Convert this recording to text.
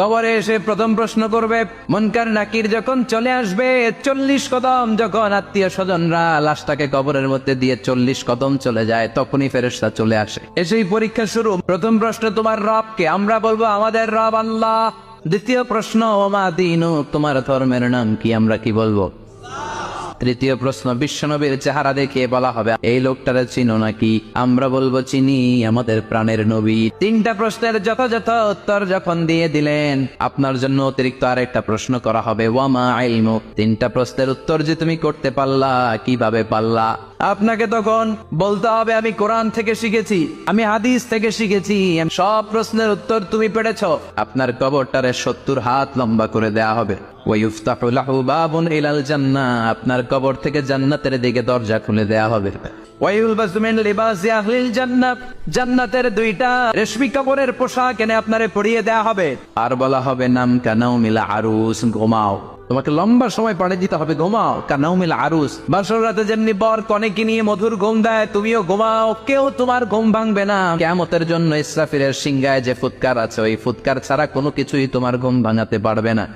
কবরে এসে প্রথম প্রশ্ন করবে, মুনকার নাকির যখন চলে আসবে 40 কদম, যখন আত্মীয় স্বজনরা লাশটাকে কবরের মধ্যে দিয়ে 40 কদম চলে যায়, তখনই ফেরেশতা চলে আসে। এসেই পরীক্ষা শুরু। প্রথম প্রশ্ন, তোমার রব কে? আমরা বলবো আমাদের রব আল্লাহ। দ্বিতীয় প্রশ্ন, ওমা দীনু, তোমার ধর্মের নাম কি? আমরা কি বলবো? তৃতীয় প্রশ্ন, বিশ্বনবীর চেহারা দেখিয়ে বলা হবে, এই লোকটারে চিনো নাকি? আমরা বলবো চিনি, আমাদের প্রাণের নবী। তিনটা প্রশ্নের যথাযথ উত্তর যখন দিয়ে দিলেন, আপনার জন্য অতিরিক্ত আরেকটা প্রশ্ন করা হবে, ওয়ামা ইলমুক, তিনটা প্রশ্নের উত্তর যে তুমি করতে পারলা, কিভাবে পারলা? আপনাকে তখন বলতে হবে, আমি কোরআন থেকে শিখেছি, আমি হাদিস থেকে শিখেছি, সব প্রশ্নের উত্তর তুমি পেরেছো। আপনার কবরটারে 70 হাত লম্বা করে দেয়া হবে। ওয়ায়ুফতাহু লাহু বাবুন ইলাল জান্নাহ, আপনার কবর থেকে জান্নাতের দিকে দরজা খুলে দেয়া হবে। ওয়ায়ুলবাসু মিন লিবাসি আহলিল জান্নাহ, জান্নাতের 2টা রেশমি কাপড়ের পোশাক এনে আপনারে পরিয়ে দেয়া হবে। আর বলা হবে, নাম কানাউমিল আরুস, ঘুমাও। তোমাকে লম্বা সময় পাড়ে দিতে হবে, ঘুমাও। কানাউমিল আরুস, বাসর রাতে যেমনি বর কনেকে নিয়ে মধুর ঘুম দেয়, তুমিও ঘুমাও, কেউ তোমার ঘুম ভাঙবে না। কিয়ামতের জন্য ইসরাফিলের সিংহায় যে ফুৎকার আছে, ওই ফুৎকার ছাড়া কোনো কিছুই তোমার ঘুম ভাঙাতে পারবে না।